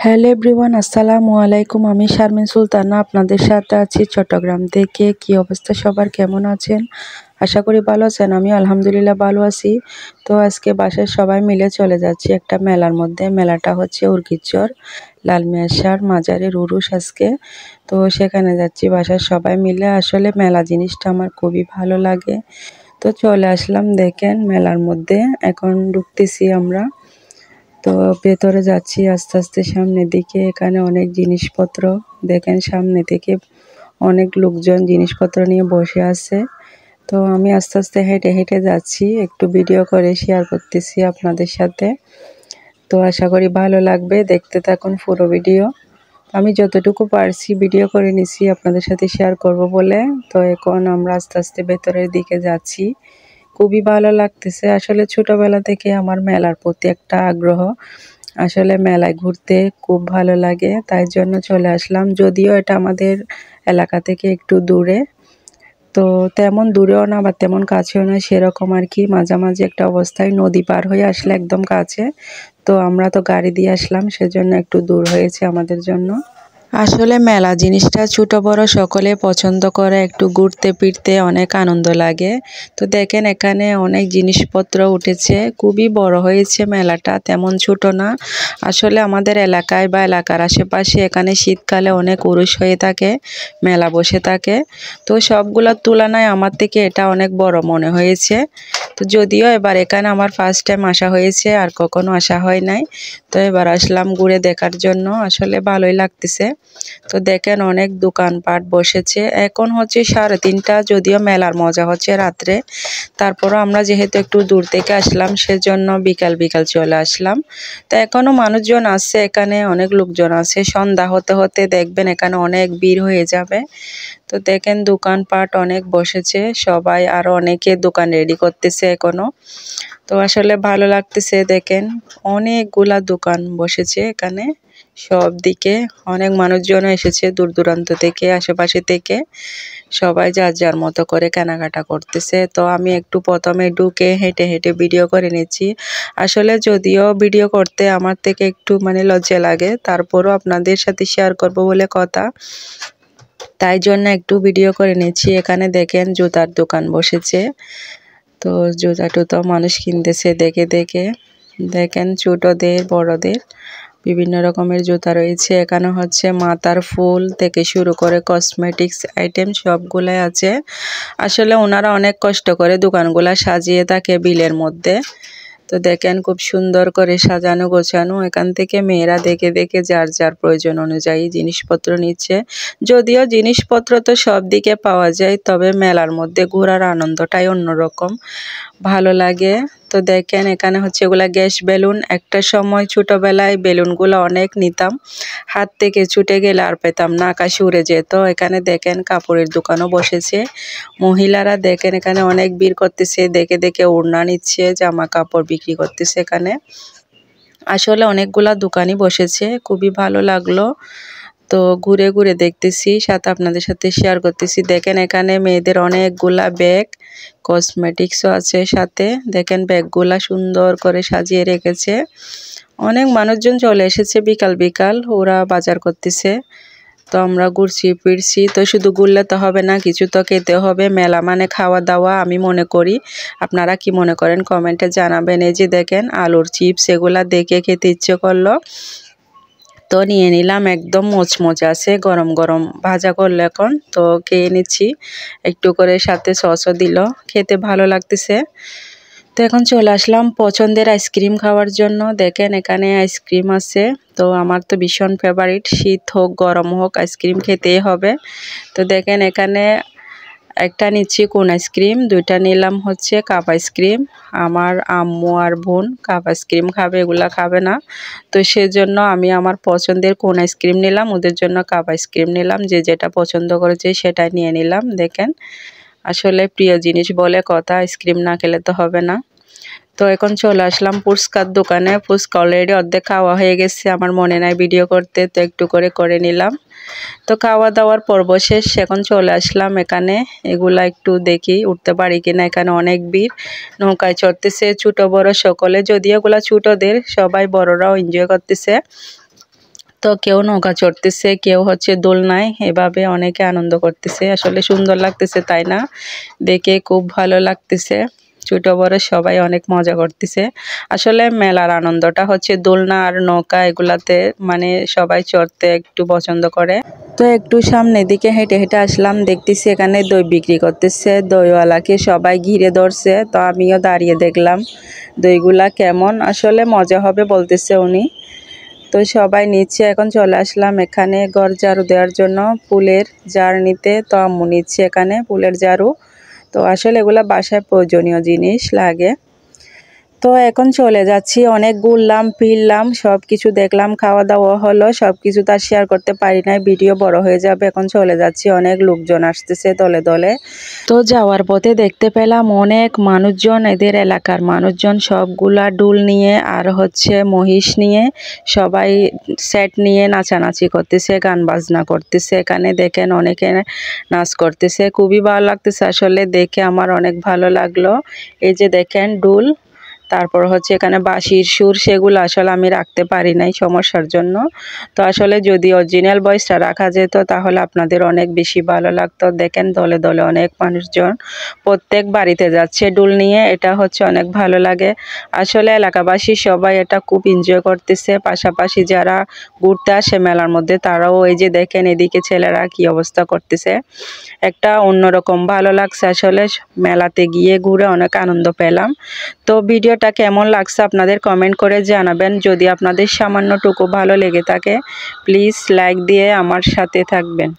Hello everyone, আসসালামু আলাইকুম। আমি শারমিন সুলতানা আপনাদের সাথে আছি চট্টগ্রাম থেকে। কি অবস্থা সবার, কেমন আছেন? আশা করি ভালো আছেন। আমি আলহামদুলিল্লাহ ভালো আছি। তো আজকে বাসায় সবাই মিলে চলে যাচ্ছি একটা মেলার মধ্যে। মেলাটা হচ্ছে উর্গিচর লালমিয়ার মাজারের উরুস আজকে। তো সেখানে যাচ্ছি বাসার সবাই মিলে। আসলে মেলা জিনিসটা আমার খুবই ভালো লাগে। তো চলে আসলাম, দেখেন মেলার মধ্যে এখন ঢুকতেছি আমরা। তো ভেতরে যাচ্ছি আস্তে আস্তে সামনের দিকে। এখানে অনেক জিনিসপত্র দেখেন, সামনে থেকে অনেক লোকজন জিনিসপত্র নিয়ে বসে আছে। তো আমি আস্তে আস্তে হেঁটে হেঁটে যাচ্ছি, একটু ভিডিও করে শেয়ার করতেছি আপনাদের সাথে। তো আশা করি ভালো লাগবে, দেখতে থাকুন পুরো ভিডিও। আমি যতটুকু পারছি ভিডিও করে নিছি আপনাদের সাথে শেয়ার করব বলে। তো এখন আমরা আস্তে আস্তে ভেতরের দিকে যাচ্ছি। খুবই ভালো লাগতেছে। আসলে ছোটবেলা থেকে আমার মেলার প্রতি একটা আগ্রহ। আসলে মেলায় ঘুরতে খুব ভালো লাগে, তাই জন্য চলে আসলাম। যদিও এটা আমাদের এলাকা থেকে একটু দূরে, তো তেমন দূরেও না বা তেমন কাছেও না, সেরকম আর কি মাঝামাঝি একটা অবস্থায়। নদী পার হয়ে আসলে একদম কাছে। তো আমরা তো গাড়ি দিয়ে আসলাম, সেজন্য একটু দূর হয়েছে আমাদের জন্য। আসলে মেলা জিনিসটা ছোট বড় সকলে পছন্দ করে, একটু ঘুরতে ফিরতে অনেক আনন্দ লাগে। তো দেখেন এখানে অনেক জিনিসপত্র উঠেছে, খুবই বড় হয়েছে মেলাটা, তেমন ছোট না। আসলে আমাদের এলাকায় বা এলাকার আশেপাশে এখানে শীতকালে অনেক উরুস হয়ে থাকে, মেলা বসে থাকে। তো সবগুলোর তুলনায় আমার থেকে এটা অনেক বড় মনে হয়েছে। তো যদিও এবার এখানে আমার ফার্স্ট টাইম আসা হয়েছে, আর কখনো আসা হয় নাই। তো এবার আসলাম ঘুরে দেখার জন্য, আসলে ভালোই লাগতেছে। তো দেখেন অনেক দোকানপাট বসেছে। এখন হচ্ছে 3:30, যদিও মেলার মজা হচ্ছে রাত্রে। তারপরও আমরা যেহেতু একটু দূর থেকে আসলাম, সেজন্য বিকাল বিকাল চলে আসলাম। তো এখনো মানুষজন আছে, এখানে অনেক লোকজন আছে। সন্ধ্যা হতে হতে দেখবেন এখানে অনেক ভিড় হয়ে যাবে। তো দেখেন দোকানপাট অনেক বসেছে, সবাই আরো অনেকে দোকান রেডি করতেছে এখনো। তো আসলে ভালো লাগতেছে, দেখেন অনেকগুলা দোকান বসেছে এখানে। সব দিকে অনেক মানুষজন এসেছে দূর দূরান্ত থেকে, আশেপাশে থেকে। সবাই যার যার মতো করে কেনাকাটা করতেছে। তো আমি একটু প্রথমে ঢুকে হেঁটে হেঁটে ভিডিও করে নিচ্ছি। আসলে যদিও ভিডিও করতে আমার থেকে একটু লজ্জা লাগে, তারপরও আপনাদের সাথে শেয়ার করব বলে কথা, তাই জন্য একটু ভিডিও করে নিচ্ছি। এখানে দেখেন জুতার দোকান বসেছে। তো জুতা টুতো মানুষ কিনতেছে দেখে দেখে। দেখেন ছোটদের বড়দের বিভিন্ন রকমের জুতা রয়েছে। এখানে হচ্ছে মাথার ফুল থেকে শুরু করে কসমেটিক্স আইটেম সবগুলাই আছে। আসলে ওনারা অনেক কষ্ট করে দোকানগুলা সাজিয়ে থাকে বিলের মধ্যে। তো দেখেন খুব সুন্দর করে সাজানো গোছানো। এখান থেকে মেয়েরা দেখে দেখে যার যার প্রয়োজন অনুযায়ী জিনিসপত্র নিচ্ছে। যদিও জিনিসপত্র তো সব দিকে পাওয়া যায়, তবে মেলার মধ্যে ঘোরার আনন্দটাই অন্যরকম, ভালো লাগে। তো দেখেন এখানে হচ্ছে এগুলা গ্যাস বেলুন। একটা সময় ছোটবেলায় বেলুনগুলো অনেক নিতাম, হাত থেকে ছুটে গেলে আর পেতাম না, আকাশে উড়ে যেত। এখানে দেখেন কাপড়ের দোকানও বসেছে। মহিলারা দেখেন এখানে অনেক ভিড় করতেছে, দেখে দেখে ওড়না নিচ্ছে, জামা কাপড় বিক্রি করতেছে এখানে। আসলে অনেকগুলা দোকানই বসেছে, খুবই ভালো লাগলো। তো ঘুরে ঘুরে দেখতেছি, সাথে আপনাদের সাথে শেয়ার করতেছি। দেখেন এখানে মেয়েদের অনেকগুলা ব্যাগ, কসমেটিক্সও আছে সাথে। দেখেন ব্যাগগুলা সুন্দর করে সাজিয়ে রেখেছে। অনেক মানুষজন চলে এসেছে বিকাল বিকাল, ওরা বাজার করতেছে। তো আমরা ঘুরছি ফিরছি। তো শুধু ঘুরলে তো হবে না, কিছু তো খেতে হবে। মেলা মানে খাওয়া দাওয়া আমি মনে করি। আপনারা কি মনে করেন কমেন্টে জানাবেন। এই যে দেখেন আলুর চিপস, এগুলা দেখে খেতে ইচ্ছে করলো, তো নিয়ে নিলাম। একদম মোচমোচে আছে, গরম গরম ভাজা করলো এখন। তো খেয়ে নিচ্ছি একটু করে, সাথে সসও দিল, খেতে ভালো লাগতেছে। তো এখন চলে আসলাম পছন্দের আইসক্রিম খাওয়ার জন্য। দেখেন এখানে আইসক্রিম আছে। তো আমার তো ভীষণ ফেভারিট, শীত হোক গরম হোক আইসক্রিম খেতেই হবে। তো দেখেন এখানে একটা নিচ্ছি কোন আইসক্রিম, দুইটা নিলাম হচ্ছে কাপ আইসক্রিম। আমার আম্মু আর বোন কাপ আইসক্রিম খাবে, এগুলা খাবে না। তো সেজন্য আমি আমার পছন্দের কোন আইসক্রিম নিলাম, ওদের জন্য কাপ আইসক্রিম নিলাম। যে যেটা পছন্দ করেছে সেটাই নিয়ে নিলাম। দেখেন আসলে প্রিয় জিনিস বলে কথা, আইসক্রিম না খেলে তো হবে না। তো এখন চলে আসলাম ফুচকার দোকানে। ফুচকা অলরেডি অর্ধেক খাওয়া হয়ে গেছে, আমার মনে নাই ভিডিও করতে, তো একটু করে করে নিলাম। তো খাওয়া দাওয়ার পর্ব শেষ, এখন চলে আসলাম এখানে। এগুলা একটু দেখি উঠতে পারি কিনা। এখানে অনেক ভিড়, নৌকায় চড়তেছে ছোট বড় সকলে। যদিও এগুলা ছোটদের, সবাই বড়রাও এনজয় করতেছে। তো কেউ নৌকা চড়তেছে, কেউ হচ্ছে দোলনায়, এভাবে অনেকে আনন্দ করতেছে। আসলে সুন্দর লাগতেছে, তাই না? দেখে খুব ভালো লাগতেছে। ছোট বড় সবাই অনেক মজা করতেছে। আসলে মেলার আনন্দটা হচ্ছে দোলনা আর নৌকা এগুলাতে, মানে সবাই চড়তে একটু পছন্দ করে। তো একটু সামনের দিকে হেঁটে হেঁটে আসলাম, দেখতেছি এখানে দই বিক্রি করতেছে। দইওয়ালাকে সবাই ঘিরে ধরছে, তো আমিও দাঁড়িয়ে দেখলাম দইগুলা কেমন। আসলে মজা হবে বলতেছে উনি। তো সবাই নিচ্ছে। এখন চলে আসলাম এখানে ঘর ঝাড়ু দেওয়ার জন্য ফুলের জার নিতে। তো আম্মু নিচ্ছে এখানে ফুলের ঝাড়ু। তো আসলে এগুলা বাসায় প্রয়োজনীয় জিনিস লাগে। তো এখন চলে যাচ্ছি। অনেক ঘুরলাম ফিরলাম, সব কিছু দেখলাম, খাওয়া দাওয়া হলো। সব কিছু তো আর শেয়ার করতে পারি নাই, ভিডিও বড় হয়ে যাবে। এখন চলে যাচ্ছি, অনেক লোকজন আসতেছে দলে দলে। তো যাওয়ার পথে দেখতে পেলাম অনেক মানুষজন, এদের এলাকার মানুষজন সবগুলা ডুল নিয়ে আর হচ্ছে মহিষ নিয়ে সবাই সেট নিয়ে নাচানাচি করতেছে, গান বাজনা করতেছে। এখানে দেখেন অনেকে নাচ করতেছে, খুবই ভালো লাগতেছে। আসলে দেখে আমার অনেক ভালো লাগলো। এই যে দেখেন ডুল, তারপর হচ্ছে এখানে বাঁশির সুর, সেগুলো আসলে আমি রাখতে পারি নাই সমস্যার জন্য। তো আসলে যদি অরিজিনাল ভয়েসটা রাখা যেত তাহলে আপনাদের অনেক বেশি ভালো লাগতো। দেখেন দলে দলে অনেক মানুষজন প্রত্যেক বাড়িতে যাচ্ছে ডুল নিয়ে, এটা হচ্ছে অনেক ভালো লাগে। আসলে এলাকাবাসী সবাই এটা খুব এনজয় করতেছে। পাশাপাশি যারা ঘুরতে আসে মেলার মধ্যে তারাও, এই যে দেখেন এদিকে ছেলেরা কি অবস্থা করতেছে, একটা অন্যরকম ভালো লাগছে। আসলে মেলাতে গিয়ে ঘুরে অনেক আনন্দ পেলাম। তো ভিডিওটা কেমন লাগছে আপনাদের কমেন্ট করে জানাবেন। যদি আপনাদের সামান্যটুকু ভালো লেগে থাকে প্লিজ লাইক দিয়ে আমার সাথে থাকবেন।